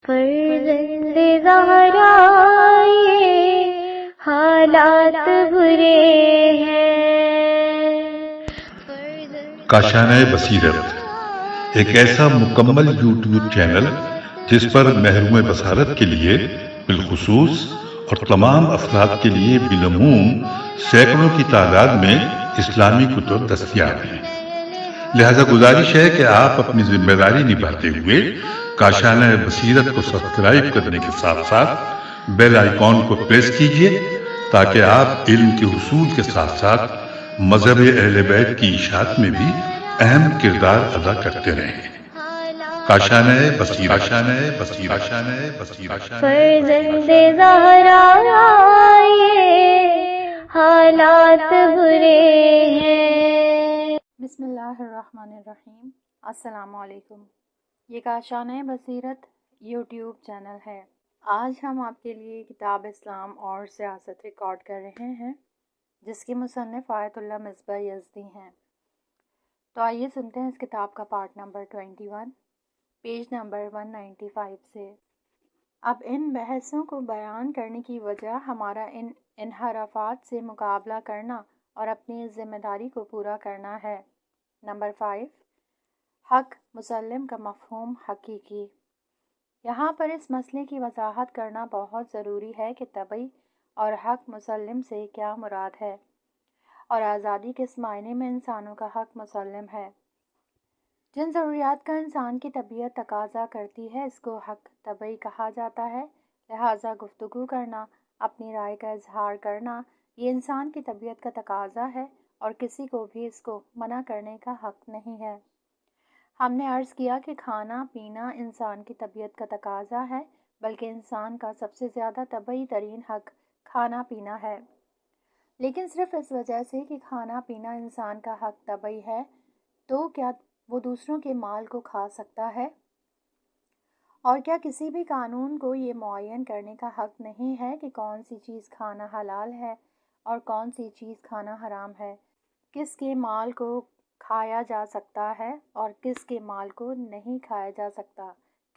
فرزند زہرا یہ حالات برے ہیں۔ کاشانۂ بصیرت ایک ایسا مکمل یوٹیوب چینل جس پر محروم بصارت کے لیے بالخصوص اور تمام افراد کے لیے بالعموم سینکڑوں کی تعداد میں اسلامی کتب دستیاب ہیں۔ لہذا گزارش ہے کہ آپ اپنی ذمہ داری نبھاتے ہوئے کاشانۂ بصیرت کو سبسکرائب کرنے کے ساتھ ساتھ بیل آئیکن کو پریس کیجیے تاکہ آپ علم کے حصول کے ساتھ ساتھ مذہب اہل بیت کی اشاعت میں بھی اہم کردار ادا کرتے رہیں۔ کاشانۂ بصیرت، کاشانۂ بصیرت، کاشانۂ بصیرت۔ فرزند زہرا یہ حالات برے ہیں۔ بسم اللہ الرحمن الرحیم۔ السلام علیکم۔ یہ کاشانۂ بصیرت یوٹیوب چینل ہے۔ آج ہم آپ کے لیے کتاب اسلام اور سیاست ریکارڈ کر رہے ہیں جس کی مصنف آیت اللہ مصباح یزدی ہیں۔ تو آئیے سنتے ہیں اس کتاب کا پارٹ نمبر 21 پیج نمبر 195 سے۔ اب ان بحثوں کو بیان کرنے کی وجہ ہمارا ان انحرافات سے مقابلہ کرنا اور اپنی ذمہ داری کو پورا کرنا ہے۔ نمبر 5، حق مسلم کا مفہوم حقیقی۔ یہاں پر اس مسئلے کی وضاحت کرنا بہت ضروری ہے کہ طبعی اور حق مسلم سے کیا مراد ہے، اور آزادی کس معنی میں انسانوں کا حق مسلم ہے۔ جن ضروریات کا انسان کی طبیعت تقاضا کرتی ہے اس کو حق طبعی کہا جاتا ہے۔ لہٰذا گفتگو کرنا، اپنی رائے کا اظہار کرنا، یہ انسان کی طبیعت کا تقاضا ہے اور کسی کو بھی اس کو منع کرنے کا حق نہیں ہے۔ ہم نے عرض کیا کہ کھانا پینا انسان کی طبیعت کا تقاضا ہے، بلکہ انسان کا سب سے زیادہ طبعی ترین حق کھانا پینا ہے۔ لیکن صرف اس وجہ سے کہ کھانا پینا انسان کا حق طبعی ہے تو کیا وہ دوسروں کے مال کو کھا سکتا ہے؟ اور کیا کسی بھی قانون کو یہ معین کرنے کا حق نہیں ہے کہ کون سی چیز کھانا حلال ہے اور کون سی چیز کھانا حرام ہے؟ کس کے مال کو کھایا جا سکتا ہے اور کس کے مال کو نہیں کھایا جا سکتا؟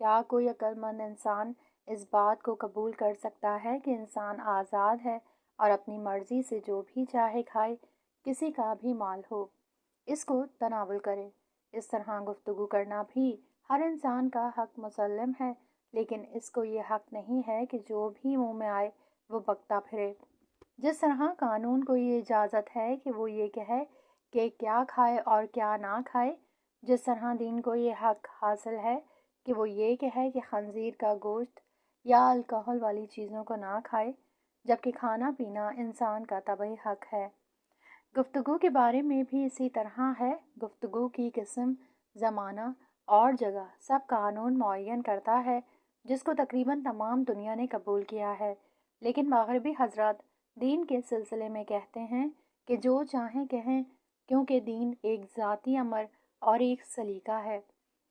کیا کوئی عقل مند انسان اس بات کو قبول کر سکتا ہے کہ انسان آزاد ہے اور اپنی مرضی سے جو بھی چاہے کھائے، کسی کا بھی مال ہو اس کو تناول کرے؟ اس طرح گفتگو کرنا بھی ہر انسان کا حق مسلم ہے، لیکن اس کو یہ حق نہیں ہے کہ جو بھی منہ میں آئے وہ بکتا پھرے۔ جس طرح قانون کو یہ اجازت ہے کہ وہ یہ کہے کہ کیا کھائے اور کیا نہ کھائے، جس طرح دین کو یہ حق حاصل ہے کہ وہ یہ کہے کہ خنزیر کا گوشت یا الکحل والی چیزوں کو نہ کھائے، جبکہ کھانا پینا انسان کا طبعی حق ہے۔ گفتگو کے بارے میں بھی اسی طرح ہے۔ گفتگو کی قسم، زمانہ اور جگہ سب قانون معین کرتا ہے جس کو تقریباً تمام دنیا نے قبول کیا ہے، لیکن مغربی حضرات دین کے سلسلے میں کہتے ہیں کہ جو چاہیں کہیں، کیونکہ دین ایک ذاتی امر اور ایک سلیقہ ہے،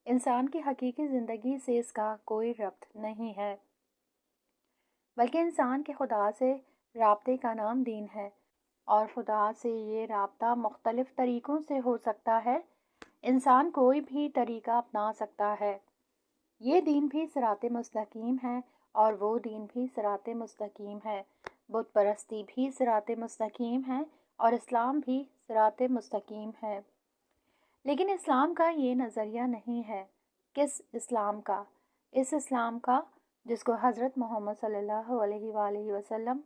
انسان کی حقیقی زندگی سے اس کا کوئی ربط نہیں ہے، بلکہ انسان کے خدا سے رابطے کا نام دین ہے، اور خدا سے یہ رابطہ مختلف طریقوں سے ہو سکتا ہے۔ انسان کوئی بھی طریقہ اپنا سکتا ہے۔ یہ دین بھی صراط مستقیم ہے اور وہ دین بھی صراط مستقیم ہے، بت پرستی بھی صراط مستقیم ہے اور اسلام بھی صراط مستقیم ہے۔ لیکن اسلام کا یہ نظریہ نہیں ہے۔ کس اسلام کا؟ اس اسلام کا جس کو حضرت محمد صلی اللہ علیہ وآلہ وسلم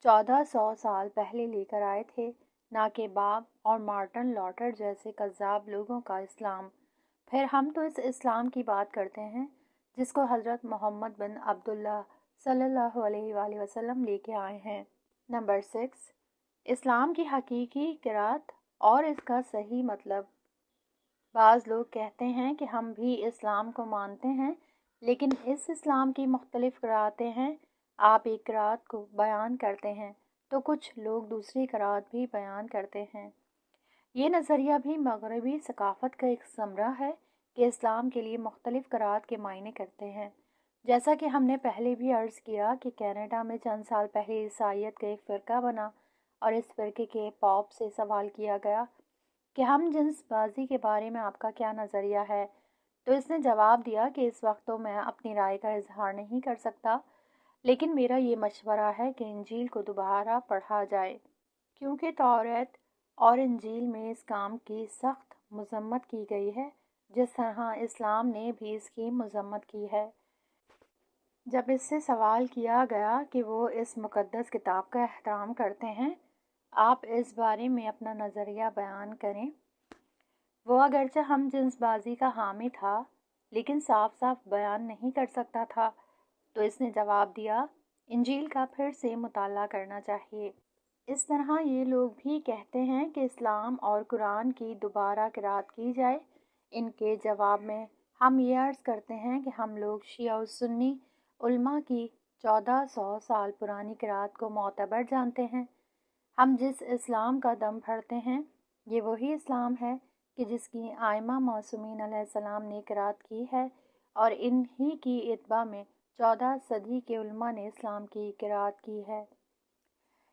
1400 سال پہلے لے کر آئے تھے، نہ کہ باب اور مارٹن لوتھر جیسے کذاب لوگوں کا اسلام۔ پھر ہم تو اس اسلام کی بات کرتے ہیں جس کو حضرت محمد بن عبداللہ صلی اللہ علیہ وآلہ وسلم لے کے آئے ہیں۔ نمبر 6، اسلام کی حقیقی قرات اور اس کا صحیح مطلب۔ بعض لوگ کہتے ہیں کہ ہم بھی اسلام کو مانتے ہیں، لیکن اس اسلام کی مختلف قراتیں ہیں۔ آپ ایک قرات کو بیان کرتے ہیں تو کچھ لوگ دوسری قرات بھی بیان کرتے ہیں۔ یہ نظریہ بھی مغربی ثقافت کا ایک ثمرہ ہے کہ اسلام کے لیے مختلف قرات کے معنی کرتے ہیں۔ جیسا کہ ہم نے پہلے بھی عرض کیا کہ کینیڈا میں چند سال پہلے عیسائیت کا ایک فرقہ بنا اور اس فرقے کے پوپ سے سوال کیا گیا کہ ہم جنس بازی کے بارے میں آپ کا کیا نظریہ ہے، تو اس نے جواب دیا کہ اس وقت تو میں اپنی رائے کا اظہار نہیں کر سکتا، لیکن میرا یہ مشورہ ہے کہ انجیل کو دوبارہ پڑھا جائے، کیونکہ توریت اور انجیل میں اس کام کی سخت مذمت کی گئی ہے، جس طرح اسلام نے بھی اس کی مذمت کی ہے۔ جب اس سے سوال کیا گیا کہ وہ اس مقدس کتاب کا احترام کرتے ہیں، آپ اس بارے میں اپنا نظریہ بیان کریں۔ وہ اگرچہ ہم جنس بازی کا حامی تھا، لیکن صاف صاف بیان نہیں کر سکتا تھا، تو اس نے جواب دیا، انجیل کا پھر سے مطالعہ کرنا چاہیے۔ اس طرح یہ لوگ بھی کہتے ہیں کہ اسلام اور قرآن کی دوبارہ قرأت کی جائے۔ ان کے جواب میں ہم یہ عرض کرتے ہیں کہ ہم لوگ شیعہ و سنی علماء کی 1400 سال پرانی قرأت کو معتبر جانتے ہیں۔ ہم جس اسلام کا دم بھرتے ہیں، یہ وہی اسلام ہے کہ جس کی ائمہ معصومین علیہ السلام نے قرأت کی ہے، اور انہی کی اتباع میں 14 صدی کے علماء نے اسلام کی قرأت کی ہے۔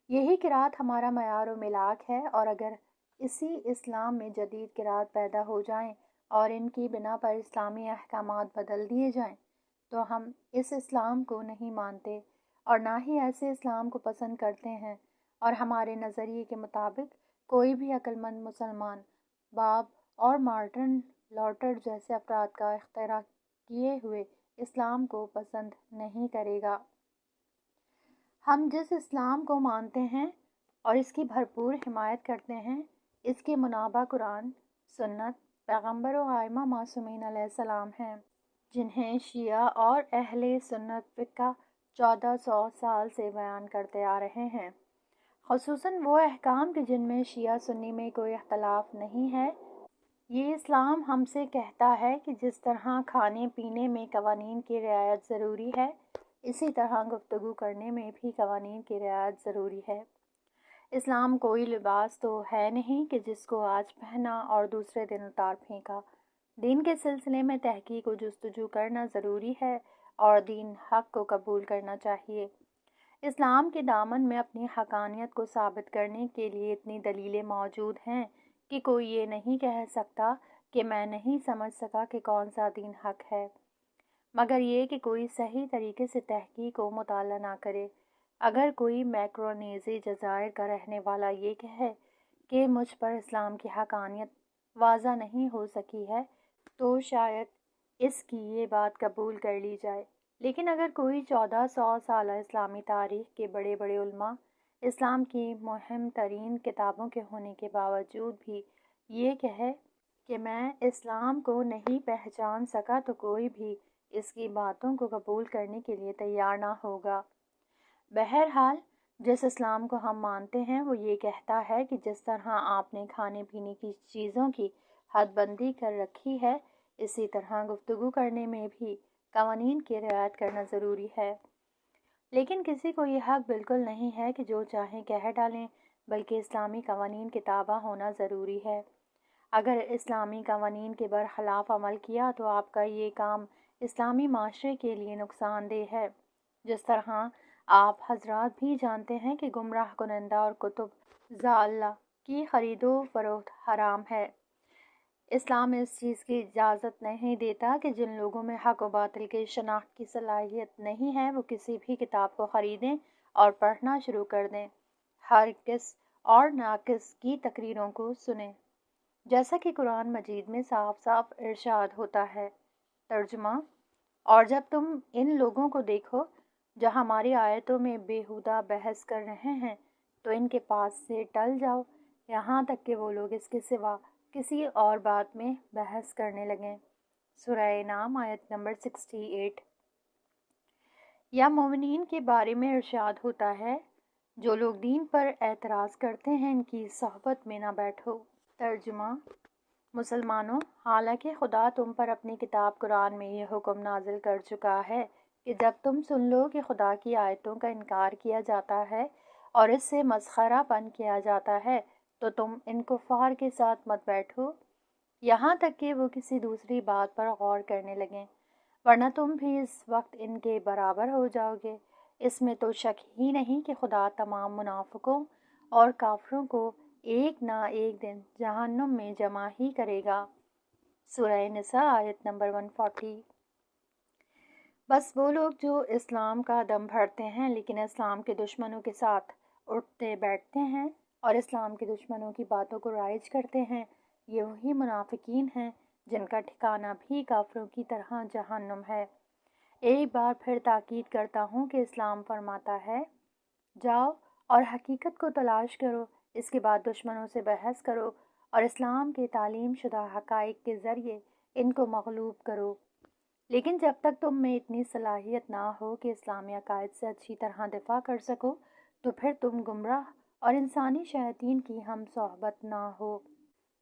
یہی قرأت ہمارا معیار و ملاک ہے، اور اگر اسی اسلام میں جدید قرأت پیدا ہو جائیں اور ان کی بنا پر اسلامی احکامات بدل دیے جائیں، تو ہم اس اسلام کو نہیں مانتے اور نہ ہی ایسے اسلام کو پسند کرتے ہیں، اور ہمارے نظریے کے مطابق کوئی بھی عقل مند مسلمان باب اور مارٹن لوتھر جیسے افراد کا اختراع کیے ہوئے اسلام کو پسند نہیں کرے گا۔ ہم جس اسلام کو مانتے ہیں اور اس کی بھرپور حمایت کرتے ہیں، اس کے منابع قرآن، سنت، پیغمبر و ائمہ معصومین علیہ السلام ہیں، جنہیں شیعہ اور اہل سنت فقہ 1400 سال سے بیان کرتے آ رہے ہیں، خصوصاً وہ احکام کہ جن میں شیعہ سنی میں کوئی اختلاف نہیں ہے۔ یہ اسلام ہم سے کہتا ہے کہ جس طرح کھانے پینے میں قوانین کی رعایت ضروری ہے، اسی طرح گفتگو کرنے میں بھی قوانین کی رعایت ضروری ہے۔ اسلام کوئی لباس تو ہے نہیں کہ جس کو آج پہنا اور دوسرے دن اتار پھینکا۔ دین کے سلسلے میں تحقیق و جستجو کرنا ضروری ہے اور دین حق کو قبول کرنا چاہیے۔ اسلام کے دامن میں اپنی حقانیت کو ثابت کرنے کے لیے اتنی دلیلیں موجود ہیں کہ کوئی یہ نہیں کہہ سکتا کہ میں نہیں سمجھ سکا کہ کون سا دین حق ہے، مگر یہ کہ کوئی صحیح طریقے سے تحقیق و مطالعہ نہ کرے۔ اگر کوئی میکرونیزی جزائر کا رہنے والا یہ کہے کہ مجھ پر اسلام کی حقانیت واضح نہیں ہو سکی ہے، تو شاید اس کی یہ بات قبول کر لی جائے، لیکن اگر کوئی 1400 سالہ اسلامی تاریخ کے بڑے بڑے علماء اسلام کی مہم ترین کتابوں کے ہونے کے باوجود بھی یہ کہے کہ میں اسلام کو نہیں پہچان سکا، تو کوئی بھی اس کی باتوں کو قبول کرنے کے لیے تیار نہ ہوگا۔ بہرحال جس اسلام کو ہم مانتے ہیں وہ یہ کہتا ہے کہ جس طرح آپ نے کھانے پینے کی چیزوں کی حد بندی کر رکھی ہے، اسی طرح گفتگو کرنے میں بھی قوانین کی رعایت کرنا ضروری ہے۔ لیکن کسی کو یہ حق بالکل نہیں ہے کہ جو چاہیں کہہ ڈالیں، بلکہ اسلامی قوانین کے تابع ہونا ضروری ہے۔ اگر اسلامی قوانین کے برخلاف عمل کیا تو آپ کا یہ کام اسلامی معاشرے کے لیے نقصان دہ ہے۔ جس طرح آپ حضرات بھی جانتے ہیں کہ گمراہ کنندہ اور کتب ضالہ کی خرید و فروخت حرام ہے۔ اسلام اس چیز کی اجازت نہیں دیتا کہ جن لوگوں میں حق و باطل کی شناخت کی صلاحیت نہیں ہے وہ کسی بھی کتاب کو خریدیں اور پڑھنا شروع کر دیں، ہر قس اور ناقص کی تقریروں کو سنیں، جیسا کہ قرآن مجید میں صاف صاف ارشاد ہوتا ہے۔ ترجمہ: اور جب تم ان لوگوں کو دیکھو جو ہماری آیتوں میں بیہودہ بحث کر رہے ہیں تو ان کے پاس سے ٹل جاؤ، یہاں تک کہ وہ لوگ اس کے سوا کسی اور بات میں بحث کرنے لگیں۔ سورہ انعام آیت نمبر 68۔ یا مومنین کے بارے میں ارشاد ہوتا ہے، جو لوگ دین پر اعتراض کرتے ہیں ان کی صحبت میں نہ بیٹھو۔ ترجمہ: مسلمانوں، حالانکہ خدا تم پر اپنی کتاب قرآن میں یہ حکم نازل کر چکا ہے کہ جب تم سن لو کہ خدا کی آیتوں کا انکار کیا جاتا ہے اور اس سے مسخرہ پن کیا جاتا ہے تو تم ان کفار کے ساتھ مت بیٹھو یہاں تک کہ وہ کسی دوسری بات پر غور کرنے لگیں، ورنہ تم بھی اس وقت ان کے برابر ہو جاؤ گے۔ اس میں تو شک ہی نہیں کہ خدا تمام منافقوں اور کافروں کو ایک نہ ایک دن جہنم میں جمع ہی کرے گا۔ سورہ نساء آیت نمبر 140۔ بس وہ لوگ جو اسلام کا دم بھرتے ہیں لیکن اسلام کے دشمنوں کے ساتھ اٹھتے بیٹھتے ہیں اور اسلام کے دشمنوں کی باتوں کو رائج کرتے ہیں، یہ وہی منافقین ہیں جن کا ٹھکانہ بھی کافروں کی طرح جہنم ہے۔ ایک بار پھر تاکید کرتا ہوں کہ اسلام فرماتا ہے، جاؤ اور حقیقت کو تلاش کرو، اس کے بعد دشمنوں سے بحث کرو اور اسلام کے تعلیم شدہ حقائق کے ذریعے ان کو مغلوب کرو۔ لیکن جب تک تم میں اتنی صلاحیت نہ ہو کہ اسلامی عقائد سے اچھی طرح دفاع کر سکو تو پھر تم گمراہ اور انسانی شیاطین کی ہم صحبت نہ ہو،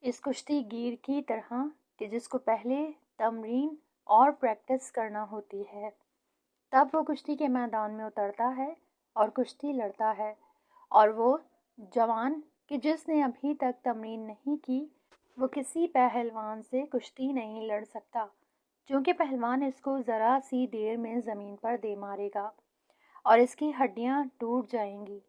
اس کشتی گیر کی طرح کہ جس کو پہلے تمرین اور پریکٹس کرنا ہوتی ہے، تب وہ کشتی کے میدان میں اترتا ہے اور کشتی لڑتا ہے، اور وہ جوان کہ جس نے ابھی تک تمرین نہیں کی وہ کسی پہلوان سے کشتی نہیں لڑ سکتا، چونکہ پہلوان اس کو ذرا سی دیر میں زمین پر دے مارے گا اور اس کی ہڈیاں ٹوٹ جائیں گی۔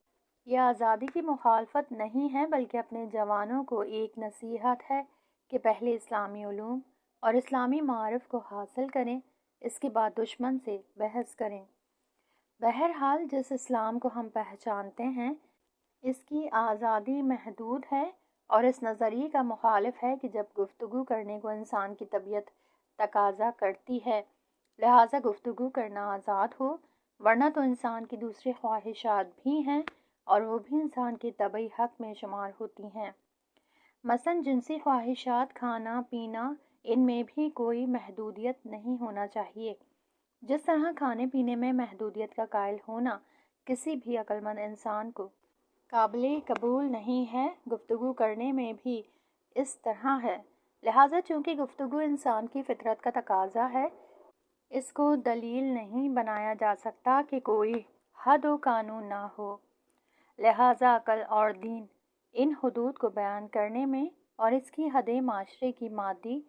یہ آزادی کی مخالفت نہیں ہے بلکہ اپنے جوانوں کو ایک نصیحت ہے کہ پہلے اسلامی علوم اور اسلامی معارف کو حاصل کریں، اس کے بعد دشمن سے بحث کریں۔ بہرحال جس اسلام کو ہم پہچانتے ہیں اس کی آزادی محدود ہے اور اس نظریے کا مخالف ہے کہ جب گفتگو کرنے کو انسان کی طبیعت تقاضا کرتی ہے لہٰذا گفتگو کرنا آزاد ہو، ورنہ تو انسان کی دوسری خواہشات بھی ہیں اور وہ بھی انسان کے طبعی حق میں شمار ہوتی ہیں۔ مثلاً جنسی خواہشات، کھانا پینا، ان میں بھی کوئی محدودیت نہیں ہونا چاہیے، جس طرح کھانے پینے میں محدودیت کا قائل ہونا کسی بھی عقل مند انسان کو قابل قبول نہیں ہے، گفتگو کرنے میں بھی اس طرح ہے۔ لہٰذا چونکہ گفتگو انسان کی فطرت کا تقاضا ہے، اس کو دلیل نہیں بنایا جا سکتا کہ کوئی حد و قانون نہ ہو۔ لہٰذا عقل اور دین ان حدود کو بیان کرنے میں اور اس کی حدیں معاشرے کی مادی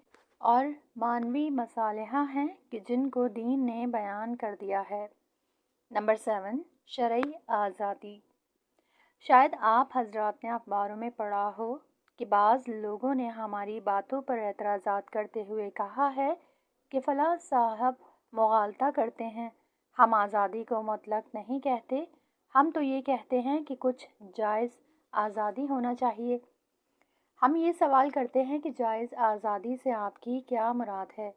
اور معنوی مصالحہ ہیں کہ جن کو دین نے بیان کر دیا ہے۔ نمبر 7، شرعی آزادی۔ شاید آپ حضرات نے اخباروں میں پڑھا ہو کہ بعض لوگوں نے ہماری باتوں پر اعتراضات کرتے ہوئے کہا ہے کہ فلاں صاحب مغالطہ کرتے ہیں، ہم آزادی کو مطلق نہیں کہتے، ہم تو یہ کہتے ہیں کہ کچھ جائز آزادی ہونا چاہیے۔ ہم یہ سوال کرتے ہیں کہ جائز آزادی سے آپ کی کیا مراد ہے؟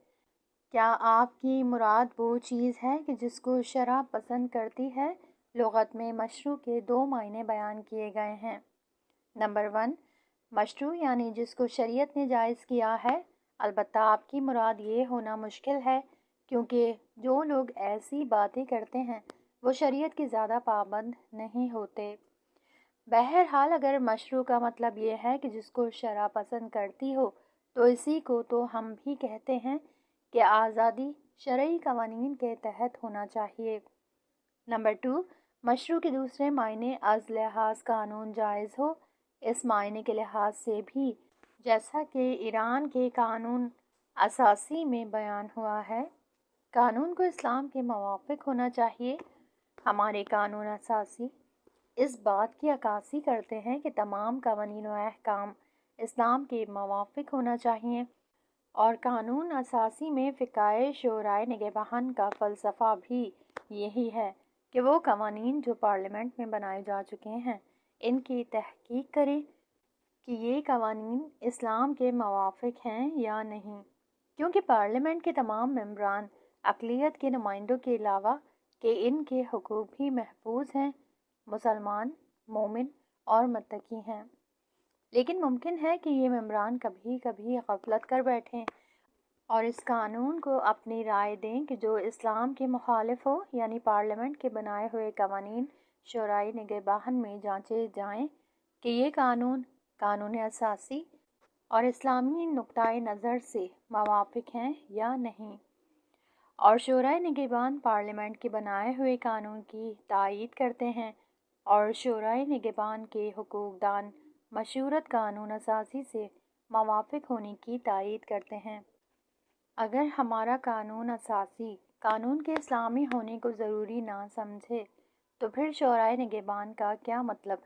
کیا آپ کی مراد وہ چیز ہے کہ جس کو شرع پسند کرتی ہے؟ لغت میں مشروع کے 2 معنی بیان کیے گئے ہیں۔ نمبر 1، مشروع یعنی جس کو شریعت نے جائز کیا ہے، البتہ آپ کی مراد یہ ہونا مشکل ہے کیونکہ جو لوگ ایسی باتیں کرتے ہیں وہ شریعت کی زیادہ پابند نہیں ہوتے۔ بہرحال اگر مشروع کا مطلب یہ ہے کہ جس کو شرع پسند کرتی ہو تو اسی کو تو ہم بھی کہتے ہیں کہ آزادی شرعی قوانین کے تحت ہونا چاہیے۔ نمبر 2، مشروع کے دوسرے معنی از لحاظ قانون جائز ہو، اس معنی کے لحاظ سے بھی جیسا کہ ایران کے قانون اساسی میں بیان ہوا ہے، قانون کو اسلام کے موافق ہونا چاہیے۔ ہمارے قانون اساسی اس بات کی عکاسی کرتے ہیں کہ تمام قوانین و احکام اسلام کے موافق ہونا چاہیے، اور قانون اساسی میں فقہ شورائے نگہبان کا فلسفہ بھی یہی ہے کہ وہ قوانین جو پارلیمنٹ میں بنائے جا چکے ہیں ان کی تحقیق کریں کہ یہ قوانین اسلام کے موافق ہیں یا نہیں، کیونکہ پارلیمنٹ کے تمام ممبران اقلیت کے نمائندوں کے علاوہ کہ ان کے حقوق بھی محفوظ ہیں، مسلمان، مومن اور متقی ہیں۔ لیکن ممکن ہے کہ یہ ممبران کبھی کبھی غفلت کر بیٹھیں اور اس قانون کو اپنی رائے دیں کہ جو اسلام کے مخالف ہو، یعنی پارلیمنٹ کے بنائے ہوئے قوانین شورائے نگہبان میں جانچے جائیں کہ یہ قانون اساسی اور اسلامی نقطۂ نظر سے موافق ہیں یا نہیں، اور شورائے نگہبان پارلیمنٹ کے بنائے ہوئے قانون کی تائید کرتے ہیں اور شورائے نگہبان کے حقوق دان مشورت قانون اساسی سے موافق ہونے کی تائید کرتے ہیں۔ اگر ہمارا قانون اساسی قانون کے اسلامی ہونے کو ضروری نہ سمجھے تو پھر شورائے نگہبان کا کیا مطلب؟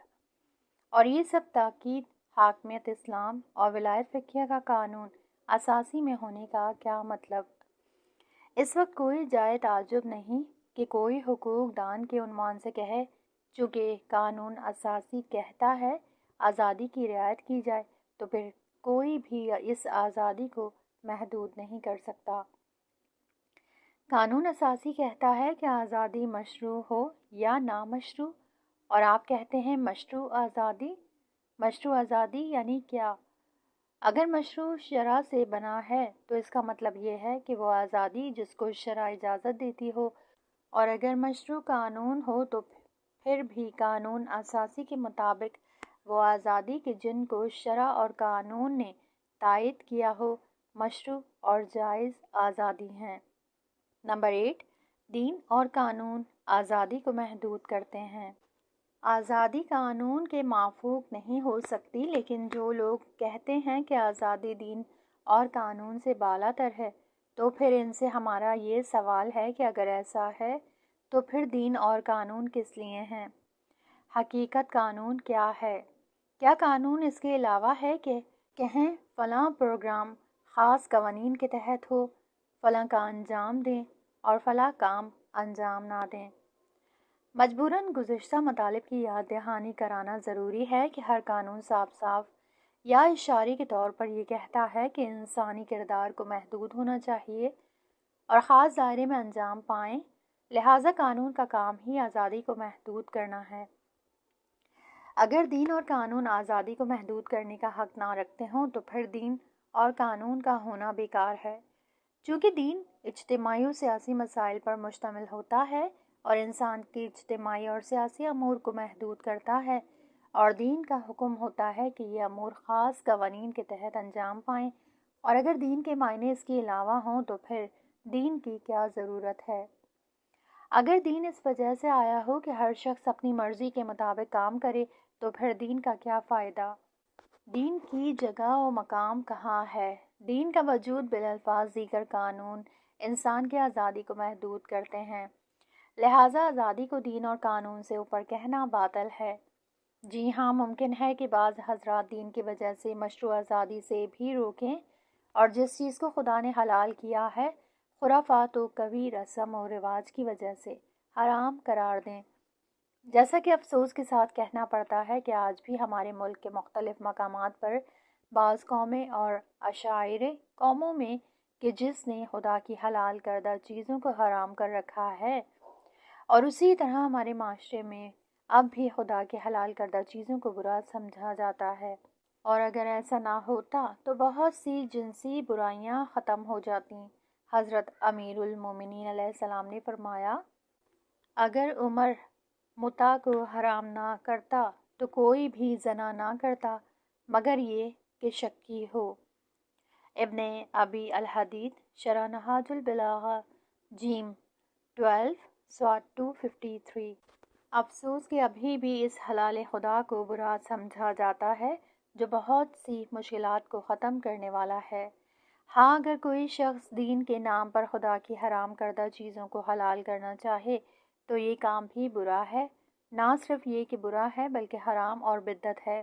اور یہ سب تاکید حاکمیت اسلام اور ولایت فقیہ کا قانون اساسی میں ہونے کا کیا مطلب؟ اس وقت کوئی جائے تعجب نہیں کہ کوئی حقوق دان کے عنوان سے کہے چونکہ قانون اساسی کہتا ہے آزادی کی رعایت کی جائے تو پھر کوئی بھی اس آزادی کو محدود نہیں کر سکتا۔ قانون اساسی کہتا ہے کہ آزادی مشروع ہو یا نامشروع، اور آپ کہتے ہیں مشروع آزادی۔ مشروع آزادی یعنی کیا؟ اگر مشروع شرع سے بنا ہے تو اس کا مطلب یہ ہے کہ وہ آزادی جس کو شرع اجازت دیتی ہو، اور اگر مشروع قانون ہو تو پھر بھی قانون اساسی کے مطابق وہ آزادی کہ جن کو شرع اور قانون نے تائید کیا ہو مشروع اور جائز آزادی ہیں۔ نمبر 8، دین اور قانون آزادی کو محدود کرتے ہیں۔ آزادی قانون کے مافوق نہیں ہو سکتی، لیکن جو لوگ کہتے ہیں کہ آزادی دین اور قانون سے بالا تر ہے تو پھر ان سے ہمارا یہ سوال ہے کہ اگر ایسا ہے تو پھر دین اور قانون کس لیے ہیں؟ حقیقت قانون کیا ہے؟ کیا قانون اس کے علاوہ ہے کہ کہیں فلاں پروگرام خاص قوانین کے تحت ہو، فلاں کا انجام دیں اور فلاں کام انجام نہ دیں؟ مجبوراً گزشتہ مطالب کی یاد دہانی کرانا ضروری ہے کہ ہر قانون صاف صاف یا اشارے کے طور پر یہ کہتا ہے کہ انسانی کردار کو محدود ہونا چاہیے اور خاص دائرے میں انجام پائیں، لہٰذا قانون کا کام ہی آزادی کو محدود کرنا ہے۔ اگر دین اور قانون آزادی کو محدود کرنے کا حق نہ رکھتے ہوں تو پھر دین اور قانون کا ہونا بیکار ہے۔ چونکہ دین اجتماعی و سیاسی مسائل پر مشتمل ہوتا ہے اور انسان کی اجتماعی اور سیاسی امور کو محدود کرتا ہے، اور دین کا حکم ہوتا ہے کہ یہ امور خاص قوانین کے تحت انجام پائیں، اور اگر دین کے معنی اس کے علاوہ ہوں تو پھر دین کی کیا ضرورت ہے؟ اگر دین اس وجہ سے آیا ہو کہ ہر شخص اپنی مرضی کے مطابق کام کرے تو پھر دین کا کیا فائدہ؟ دین کی جگہ و مقام کہاں ہے؟ دین کا وجود بالالفاظ دیگر قانون انسان کی آزادی کو محدود کرتے ہیں، لہٰذا آزادی کو دین اور قانون سے اوپر کہنا باطل ہے۔ جی ہاں، ممکن ہے کہ بعض حضرات دین کی وجہ سے مشروع آزادی سے بھی روکیں اور جس چیز کو خدا نے حلال کیا ہے خرافات و قوی رسم و رواج کی وجہ سے حرام قرار دیں۔ جیسا کہ افسوس کے ساتھ کہنا پڑتا ہے کہ آج بھی ہمارے ملک کے مختلف مقامات پر بعض قومیں اور عشائر قوموں میں کہ جس نے خدا کی حلال کردہ چیزوں کو حرام کر رکھا ہے، اور اسی طرح ہمارے معاشرے میں اب بھی خدا کے حلال کردہ چیزوں کو برا سمجھا جاتا ہے، اور اگر ایسا نہ ہوتا تو بہت سی جنسی برائیاں ختم ہو جاتی۔ حضرت امیر المومنین علیہ السلام نے فرمایا، اگر عمر متع کو حرام نہ کرتا تو کوئی بھی زنا نہ کرتا مگر یہ کہ شکی ہو۔ ابن ابی الحدید شرح نہاج البلاغہ جیم 12 صاد 253۔ افسوس کہ ابھی بھی اس حلال خدا کو برا سمجھا جاتا ہے جو بہت سی مشکلات کو ختم کرنے والا ہے۔ ہاں، اگر کوئی شخص دین کے نام پر خدا کی حرام کردہ چیزوں کو حلال کرنا چاہے تو یہ کام بھی برا ہے، نہ صرف یہ کہ برا ہے بلکہ حرام اور بدعت ہے،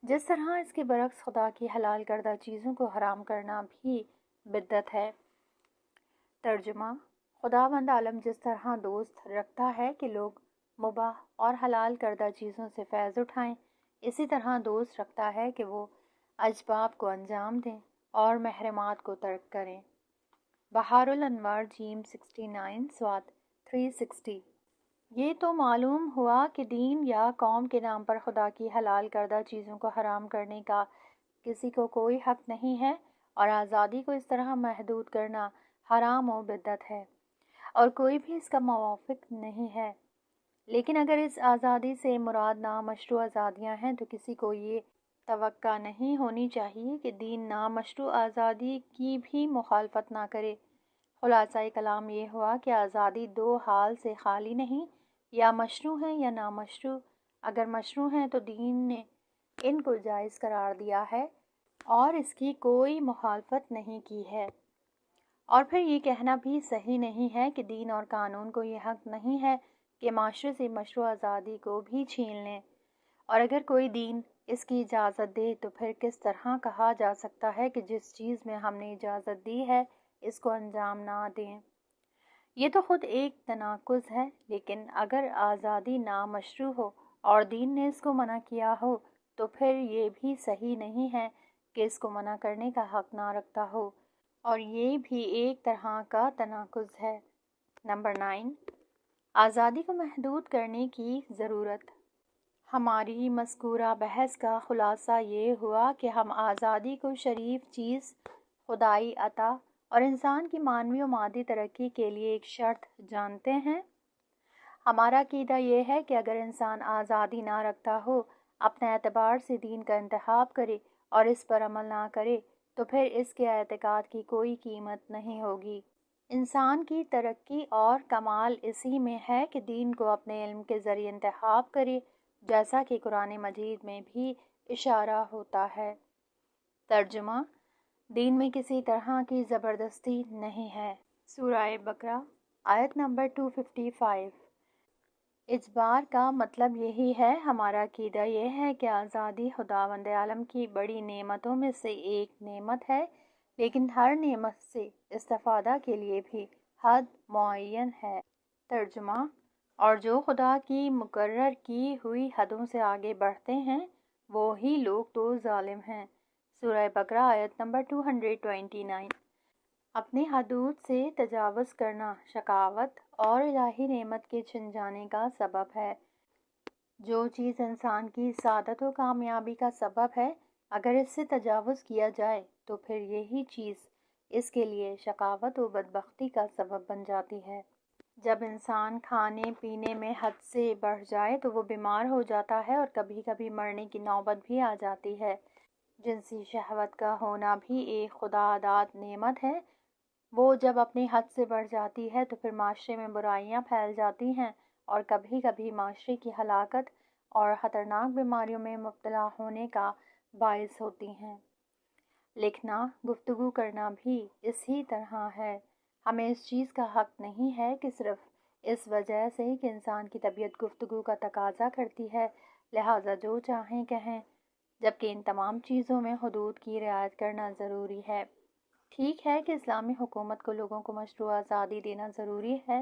جس طرح اس کے برعکس خدا کی حلال کردہ چیزوں کو حرام کرنا بھی بدعت ہے۔ ترجمہ: خداوند عالم جس طرح دوست رکھتا ہے کہ لوگ مباح اور حلال کردہ چیزوں سے فیض اٹھائیں، اسی طرح دوست رکھتا ہے کہ وہ اسباب کو انجام دیں اور محرمات کو ترک کریں۔ بحار الانوار جیم 69 صاد 360۔ یہ تو معلوم ہوا کہ دین یا قوم کے نام پر خدا کی حلال کردہ چیزوں کو حرام کرنے کا کسی کو کوئی حق نہیں ہے، اور آزادی کو اس طرح محدود کرنا حرام و بدعت ہے، اور کوئی بھی اس کا موافق نہیں ہے۔ لیکن اگر اس آزادی سے مراد نامشروع آزادیاں ہیں تو کسی کو یہ توقع نہیں ہونی چاہیے کہ دین نامشروع آزادی کی بھی مخالفت نہ کرے۔ خلاصہ کلام یہ ہوا کہ آزادی دو حال سے خالی نہیں، یا مشروع ہیں یا نامشروع۔ اگر مشروع ہیں تو دین نے ان کو جائز قرار دیا ہے اور اس کی کوئی مخالفت نہیں کی ہے، اور پھر یہ کہنا بھی صحیح نہیں ہے کہ دین اور قانون کو یہ حق نہیں ہے کہ معاشرے سے مشروع آزادی کو بھی چھین لیں، اور اگر کوئی دین اس کی اجازت دے تو پھر کس طرح کہا جا سکتا ہے کہ جس چیز میں ہم نے اجازت دی ہے اس کو انجام نہ دیں؟ یہ تو خود ایک تناقض ہے۔ لیکن اگر آزادی نامشروع ہو اور دین نے اس کو منع کیا ہو تو پھر یہ بھی صحیح نہیں ہے کہ اس کو منع کرنے کا حق نہ رکھتا ہو، اور یہ بھی ایک طرح کا تناقض ہے۔ نمبر 9، آزادی کو محدود کرنے کی ضرورت۔ ہماری مذکورہ بحث کا خلاصہ یہ ہوا کہ ہم آزادی کو شریف چیز، خدائی عطا اور انسان کی معنوی و مادی ترقی کے لیے ایک شرط جانتے ہیں۔ ہمارا عقیدہ یہ ہے کہ اگر انسان آزادی نہ رکھتا ہو، اپنے اعتبار سے دین کا انتخاب کرے اور اس پر عمل نہ کرے تو پھر اس کے اعتقاد کی کوئی قیمت نہیں ہوگی۔ انسان کی ترقی اور کمال اسی میں ہے کہ دین کو اپنے علم کے ذریعے انتخاب کرے، جیسا کہ قرآن مجید میں بھی اشارہ ہوتا ہے۔ ترجمہ: دین میں کسی طرح کی زبردستی نہیں ہے۔ سورہ بقرہ آیت نمبر 255۔ اجبار کا مطلب یہی ہے۔ ہمارا عقیدہ یہ ہے کہ آزادی خداوند عالم کی بڑی نعمتوں میں سے ایک نعمت ہے، لیکن ہر نعمت سے استفادہ کے لیے بھی حد معین ہے۔ ترجمہ: اور جو خدا کی مقرر کی ہوئی حدوں سے آگے بڑھتے ہیں وہی لوگ تو ظالم ہیں۔ سورہ بقرہ آیت نمبر 229۔ اپنی حدود سے تجاوز کرنا شقاوت اور الہی نعمت کے چھن جانے کا سبب ہے۔ جو چیز انسان کی سعادت و کامیابی کا سبب ہے، اگر اس سے تجاوز کیا جائے تو پھر یہی چیز اس کے لیے شقاوت و بدبختی کا سبب بن جاتی ہے۔ جب انسان کھانے پینے میں حد سے بڑھ جائے تو وہ بیمار ہو جاتا ہے اور کبھی کبھی مرنے کی نوبت بھی آ جاتی ہے۔ جنسی شہوت کا ہونا بھی ایک خدا داد نعمت ہے۔ وہ جب اپنی حد سے بڑھ جاتی ہے تو پھر معاشرے میں برائیاں پھیل جاتی ہیں اور کبھی کبھی معاشرے کی ہلاکت اور خطرناک بیماریوں میں مبتلا ہونے کا باعث ہوتی ہیں۔ لکھنا، گفتگو کرنا بھی اسی طرح ہے۔ ہمیں اس چیز کا حق نہیں ہے کہ صرف اس وجہ سے کہ انسان کی طبیعت گفتگو کا تقاضا کرتی ہے لہٰذا جو چاہیں کہیں، جبکہ ان تمام چیزوں میں حدود کی رعایت کرنا ضروری ہے۔ ٹھیک ہے کہ اسلامی حکومت کو لوگوں کو مشروع آزادی دینا ضروری ہے،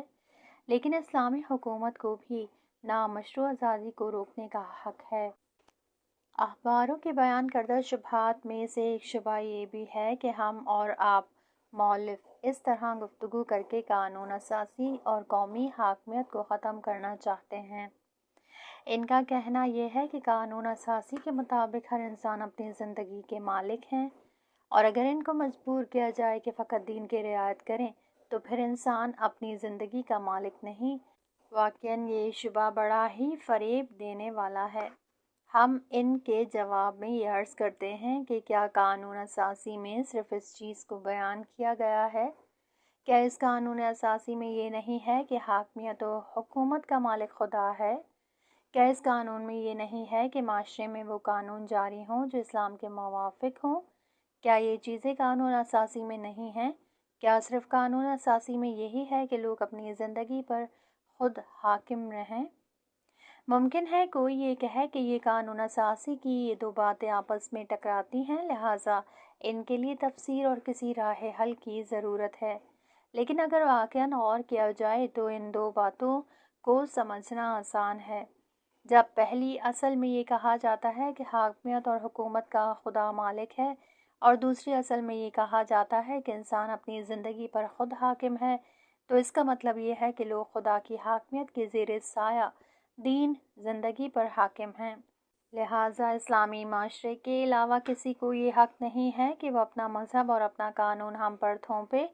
لیکن اسلامی حکومت کو بھی نامشروع آزادی کو روکنے کا حق ہے۔ اخباروں کے بیان کردہ شبہات میں سے ایک شبہ یہ بھی ہے کہ ہم اور آپ مؤلف اس طرح گفتگو کر کے قانون اساسی اور قومی حاکمیت کو ختم کرنا چاہتے ہیں۔ ان کا کہنا یہ ہے کہ قانون اساسی کے مطابق ہر انسان اپنی زندگی کے مالک ہیں، اور اگر ان کو مجبور کیا جائے کہ فقط دین کی رعایت کریں تو پھر انسان اپنی زندگی کا مالک نہیں۔ واقعاً یہ شبہ بڑا ہی فریب دینے والا ہے۔ ہم ان کے جواب میں یہ عرض کرتے ہیں کہ کیا قانون اساسی میں صرف اس چیز کو بیان کیا گیا ہے؟ کیا اس قانون اساسی میں یہ نہیں ہے کہ حاکمیت و حکومت کا مالک خدا ہے؟ کیا اس قانون میں یہ نہیں ہے کہ معاشرے میں وہ قانون جاری ہوں جو اسلام کے موافق ہوں؟ کیا یہ چیزیں قانون اساسی میں نہیں ہیں؟ کیا صرف قانون اساسی میں یہی ہے کہ لوگ اپنی زندگی پر خود حاکم رہیں؟ ممکن ہے کوئی یہ کہے کہ یہ قانون اساسی کی یہ دو باتیں آپس میں ٹکراتی ہیں، لہٰذا ان کے لیے تفسیر اور کسی راہ حل کی ضرورت ہے۔ لیکن اگر واقعاً غور کیا جائے تو ان دو باتوں کو سمجھنا آسان ہے۔ جب پہلی اصل میں یہ کہا جاتا ہے کہ حاکمیت اور حکومت کا خدا مالک ہے، اور دوسری اصل میں یہ کہا جاتا ہے کہ انسان اپنی زندگی پر خود حاکم ہے، تو اس کا مطلب یہ ہے کہ لوگ خدا کی حاکمیت کے زیر سایہ دین زندگی پر حاکم ہیں۔ لہٰذا اسلامی معاشرے کے علاوہ کسی کو یہ حق نہیں ہے کہ وہ اپنا مذہب اور اپنا قانون ہم پر تھوپے،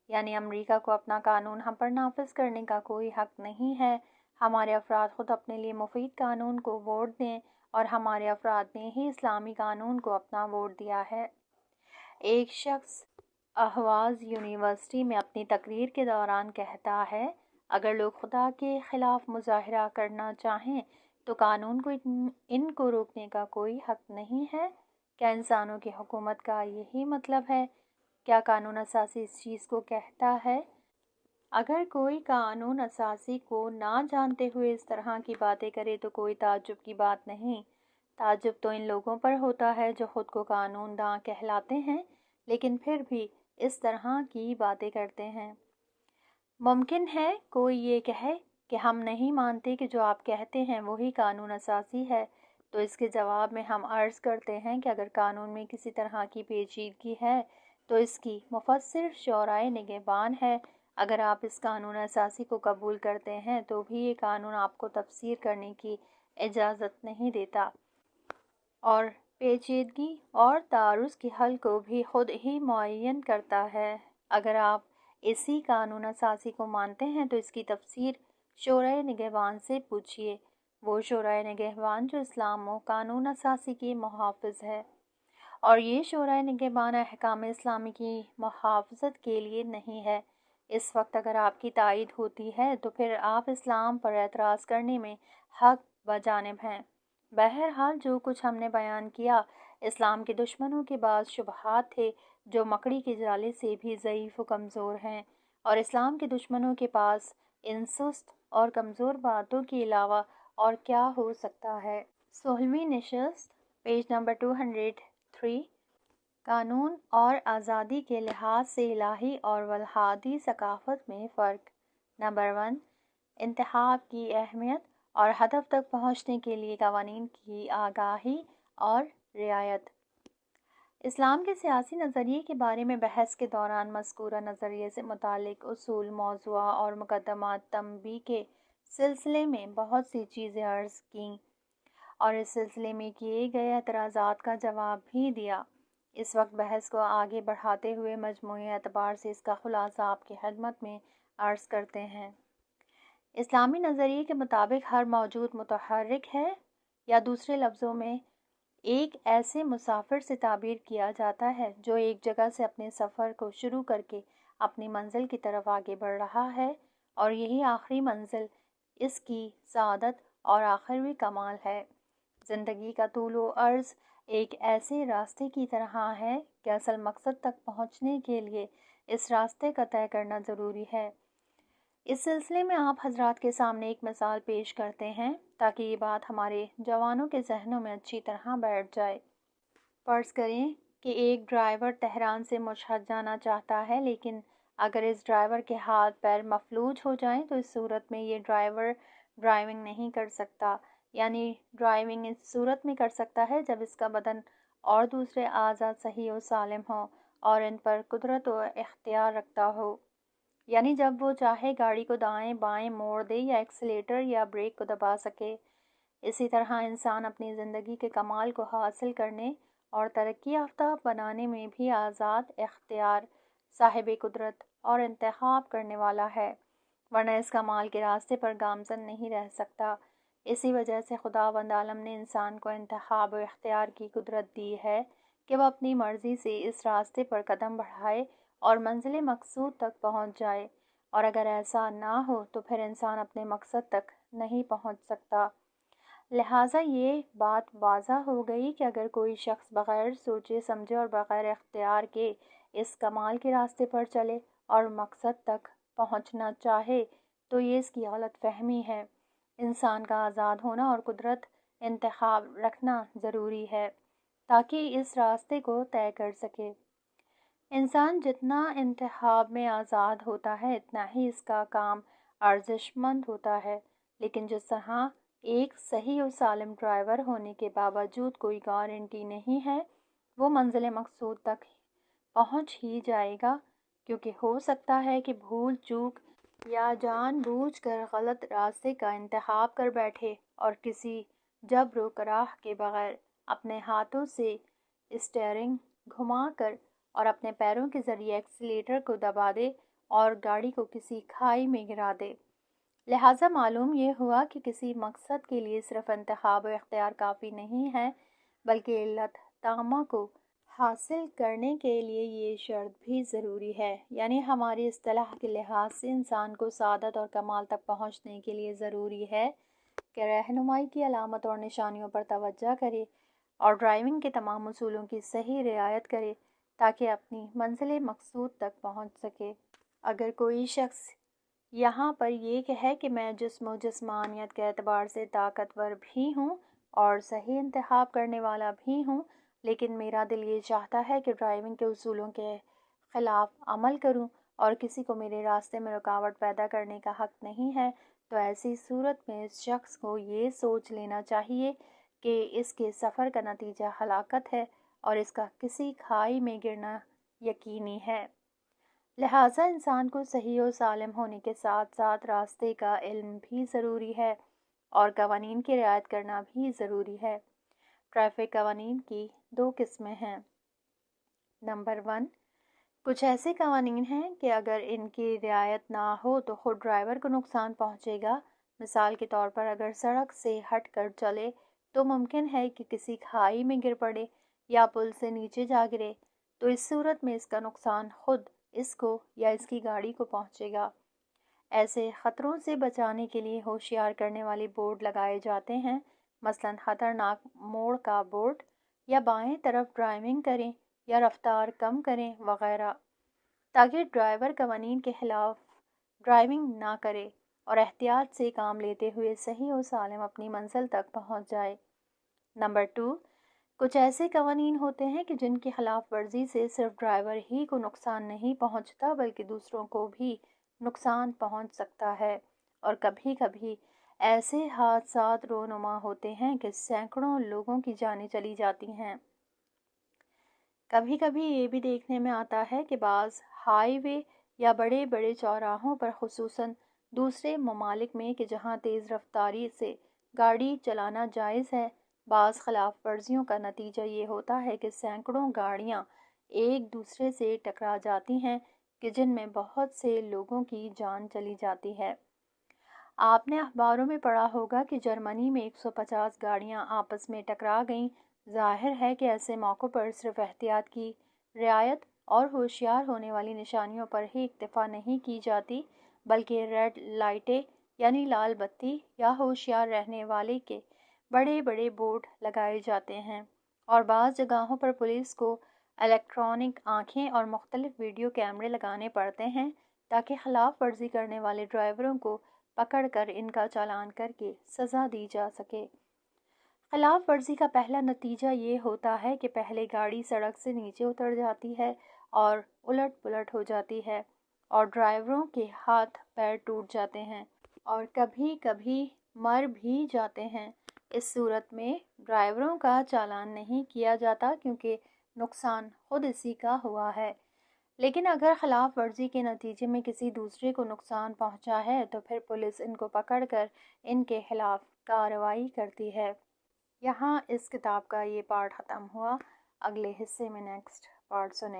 یعنی امریکہ کو اپنا قانون ہم پر نافذ کرنے کا کوئی حق نہیں ہے۔ ہمارے افراد خود اپنے لیے مفید قانون کو ووٹ دیں، اور ہمارے افراد نے ہی اسلامی قانون کو اپنا ووٹ دیا ہے۔ ایک شخص اہواز یونیورسٹی میں اپنی تقریر کے دوران کہتا ہے، اگر لوگ خدا کے خلاف مظاہرہ کرنا چاہیں تو قانون کو ان کو روکنے کا کوئی حق نہیں ہے۔ کیا انسانوں کی حکومت کا یہی مطلب ہے؟ کیا قانون اساسی اس چیز کو کہتا ہے؟ اگر کوئی قانون اساسی کو نہ جانتے ہوئے اس طرح کی باتیں کرے تو کوئی تعجب کی بات نہیں۔ تعجب تو ان لوگوں پر ہوتا ہے جو خود کو قانون داں کہلاتے ہیں لیکن پھر بھی اس طرح کی باتیں کرتے ہیں۔ ممکن ہے کوئی یہ کہے کہ ہم نہیں مانتے کہ جو آپ کہتے ہیں وہی قانون اساسی ہے، تو اس کے جواب میں ہم عرض کرتے ہیں کہ اگر قانون میں کسی طرح کی پیچیدگی ہے تو اس کی مفسر شورائے نگہبان ہے۔ اگر آپ اس قانون اساسی کو قبول کرتے ہیں تو بھی یہ قانون آپ کو تفسیر کرنے کی اجازت نہیں دیتا اور پیچیدگی اور تعارض کے حل کو بھی خود ہی معین کرتا ہے۔ اگر آپ اسی قانون اساسی کو مانتے ہیں تو اس کی تفسیر شورائے نگہبان سے پوچھیے، وہ شورائے نگہبان جو اسلام و قانون اساسی کی محافظ ہے، اور یہ شورائے نگہبان احکام اسلامی کی محافظت کے لیے نہیں ہے۔ اس وقت اگر آپ کی تائید ہوتی ہے تو پھر آپ اسلام پر اعتراض کرنے میں حق بجانب ہیں۔ بہرحال جو کچھ ہم نے بیان کیا اسلام کے دشمنوں کے بعض شبہات تھے جو مکڑی کے جالے سے بھی ضعیف و کمزور ہیں، اور اسلام کے دشمنوں کے پاس ان سست اور کمزور باتوں کے علاوہ اور کیا ہو سکتا ہے۔ 16ویں نشست، پیج نمبر 203۔ قانون اور آزادی کے لحاظ سے الہی اور والہادی ثقافت میں فرق۔ نمبر 1، انتخاب کی اہمیت اور ہدف تک پہنچنے کے لیے قوانین کی آگاہی اور رعایت۔ اسلام کے سیاسی نظریے کے بارے میں بحث کے دوران مذکورہ نظریے سے متعلق اصول، موضوعات اور مقدمات تنبیہ کے سلسلے میں بہت سی چیزیں عرض کیں اور اس سلسلے میں کیے گئے اعتراضات کا جواب بھی دیا۔ اس وقت بحث کو آگے بڑھاتے ہوئے مجموعی اعتبار سے اس کا خلاصہ آپ کی خدمت میں عرض کرتے ہیں۔ اسلامی نظریے کے مطابق ہر موجود متحرک ہے، یا دوسرے لفظوں میں ایک ایسے مسافر سے تعبیر کیا جاتا ہے جو ایک جگہ سے اپنے سفر کو شروع کر کے اپنی منزل کی طرف آگے بڑھ رہا ہے، اور یہی آخری منزل اس کی سعادت اور آخری کمال ہے۔ زندگی کا طول و عرض ایک ایسے راستے کی طرح ہے کہ اصل مقصد تک پہنچنے کے لیے اس راستے کا طے کرنا ضروری ہے۔ اس سلسلے میں آپ حضرات کے سامنے ایک مثال پیش کرتے ہیں تاکہ یہ بات ہمارے جوانوں کے ذہنوں میں اچھی طرح بیٹھ جائے۔ فرض کریں کہ ایک ڈرائیور تہران سے مشہد جانا چاہتا ہے، لیکن اگر اس ڈرائیور کے ہاتھ پیر مفلوج ہو جائیں تو اس صورت میں یہ ڈرائیور ڈرائیونگ نہیں کر سکتا، یعنی ڈرائیونگ اس صورت میں کر سکتا ہے جب اس کا بدن اور دوسرے اعضاء صحیح و سالم ہوں اور ان پر قدرت و اختیار رکھتا ہو، یعنی جب وہ چاہے گاڑی کو دائیں بائیں موڑ دے یا ایکسیلیٹر یا بریک کو دبا سکے۔ اسی طرح انسان اپنی زندگی کے کمال کو حاصل کرنے اور ترقی یافتہ بنانے میں بھی آزاد اختیار، صاحب قدرت اور انتخاب کرنے والا ہے، ورنہ اس کمال کے راستے پر گامزن نہیں رہ سکتا۔ اسی وجہ سے خداوند عالم نے انسان کو انتخاب و اختیار کی قدرت دی ہے کہ وہ اپنی مرضی سے اس راستے پر قدم بڑھائے اور منزل مقصود تک پہنچ جائے، اور اگر ایسا نہ ہو تو پھر انسان اپنے مقصد تک نہیں پہنچ سکتا۔ لہٰذا یہ بات واضح ہو گئی کہ اگر کوئی شخص بغیر سوچے سمجھے اور بغیر اختیار کے اس کمال کے راستے پر چلے اور مقصد تک پہنچنا چاہے تو یہ اس کی غلط فہمی ہے۔ انسان کا آزاد ہونا اور قدرت انتخاب رکھنا ضروری ہے تاکہ اس راستے کو طے کر سکے۔ انسان جتنا انتخاب میں آزاد ہوتا ہے اتنا ہی اس کا کام ارزش مند ہوتا ہے، لیکن جس طرح ایک صحیح و سالم ڈرائیور ہونے کے باوجود کوئی گارنٹی نہیں ہے وہ منزل مقصود تک پہنچ ہی جائے گا، کیونکہ ہو سکتا ہے کہ بھول چوک یا جان بوجھ کر غلط راستے کا انتخاب کر بیٹھے اور کسی جبر و کراہ کے بغیر اپنے ہاتھوں سے اسٹیئرنگ گھما کر اور اپنے پیروں کے ذریعے ایکسیلیٹر کو دبا دے اور گاڑی کو کسی کھائی میں گرا دے۔ لہٰذا معلوم یہ ہوا کہ کسی مقصد کے لیے صرف انتخاب و اختیار کافی نہیں ہے، بلکہ علت تامہ کو حاصل کرنے کے لیے یہ شرط بھی ضروری ہے، یعنی ہماری اصطلاح کے لحاظ سے انسان کو سعادت اور کمال تک پہنچنے کے لیے ضروری ہے کہ رہنمائی کی علامت اور نشانیوں پر توجہ کرے اور ڈرائیونگ کے تمام اصولوں کی صحیح رعایت کرے تاکہ اپنی منزل مقصود تک پہنچ سکے۔ اگر کوئی شخص یہاں پر یہ ہے کہ میں جسم و جسمانیت کے اعتبار سے طاقتور بھی ہوں اور صحیح انتخاب کرنے والا بھی ہوں، لیکن میرا دل یہ چاہتا ہے کہ ڈرائیونگ کے اصولوں کے خلاف عمل کروں اور کسی کو میرے راستے میں رکاوٹ پیدا کرنے کا حق نہیں ہے۔ تو ایسی صورت میں اس شخص کو یہ سوچ لینا چاہیے کہ اس کے سفر کا نتیجہ ہلاکت ہے اور اس کا کسی کھائی میں گرنا یقینی ہے۔ لہٰذا انسان کو صحیح و سالم ہونے کے ساتھ ساتھ راستے کا علم بھی ضروری ہے اور قوانین کی رعایت کرنا بھی ضروری ہے۔ ٹریفک قوانین کی 2 قسمیں ہیں۔ نمبر 1، کچھ ایسے قوانین ہیں کہ اگر ان کی رعایت نہ ہو تو خود ڈرائیور کو نقصان پہنچے گا۔ مثال کے طور پر اگر سڑک سے ہٹ کر چلے تو ممکن ہے کہ کسی کھائی میں گر پڑے یا پل سے نیچے جا گرے، تو اس صورت میں اس کا نقصان خود اس کو یا اس کی گاڑی کو پہنچے گا۔ ایسے خطروں سے بچانے کے لیے ہوشیار کرنے والے بورڈ لگائے جاتے ہیں، مثلاً خطرناک موڑ کا بورڈ، یا بائیں طرف ڈرائیونگ کریں یا رفتار کم کریں وغیرہ، تاکہ ڈرائیور قوانین کے خلاف ڈرائیونگ نہ کرے اور احتیاط سے کام لیتے ہوئے صحیح و سالم اپنی منزل تک پہنچ جائے۔ نمبر 2، کچھ ایسے قوانین ہوتے ہیں کہ جن کی خلاف ورزی سے صرف ڈرائیور ہی کو نقصان نہیں پہنچتا بلکہ دوسروں کو بھی نقصان پہنچ سکتا ہے، اور کبھی کبھی ایسے حادثات رونما ہوتے ہیں کہ سینکڑوں لوگوں کی جانیں چلی جاتی ہیں۔ کبھی کبھی یہ بھی دیکھنے میں آتا ہے کہ بعض ہائی وے یا بڑے بڑے چوراہوں پر، خصوصاً دوسرے ممالک میں کہ جہاں تیز رفتاری سے گاڑی چلانا جائز ہے، بعض خلاف ورزیوں کا نتیجہ یہ ہوتا ہے کہ سینکڑوں گاڑیاں ایک دوسرے سے ٹکرا جاتی ہیں کہ جن میں بہت سے لوگوں کی جان چلی جاتی ہے۔ آپ نے اخباروں میں پڑھا ہوگا کہ جرمنی میں 150 گاڑیاں آپس میں ٹکرا گئیں۔ ظاہر ہے کہ ایسے موقعوں پر صرف احتیاط کی رعایت اور ہوشیار ہونے والی نشانیوں پر ہی اکتفا نہیں کی جاتی، بلکہ ریڈ لائٹیں یعنی لال بتی یا ہوشیار رہنے والے کے بڑے بڑے بورڈ لگائے جاتے ہیں، اور بعض جگہوں پر پولیس کو الیکٹرانک آنکھیں اور مختلف ویڈیو کیمرے لگانے پڑتے ہیں تاکہ خلاف ورزی کرنے والے ڈرائیوروں کو پکڑ کر ان کا چالان کر کے سزا دی جا سکے۔ خلاف ورزی کا پہلا نتیجہ یہ ہوتا ہے کہ پہلے گاڑی سڑک سے نیچے اتر جاتی ہے اور الٹ پلٹ ہو جاتی ہے، اور ڈرائیوروں کے ہاتھ پیر ٹوٹ جاتے ہیں اور کبھی کبھی مر بھی جاتے ہیں۔ اس صورت میں ڈرائیوروں کا چالان نہیں کیا جاتا کیونکہ نقصان خود اسی کا ہوا ہے، لیکن اگر خلاف ورزی کے نتیجے میں کسی دوسرے کو نقصان پہنچا ہے تو پھر پولیس ان کو پکڑ کر ان کے خلاف کارروائی کرتی ہے۔ یہاں اس کتاب کا یہ پارٹ ختم ہوا۔ اگلے حصے میں نیکسٹ پارٹ سنیں۔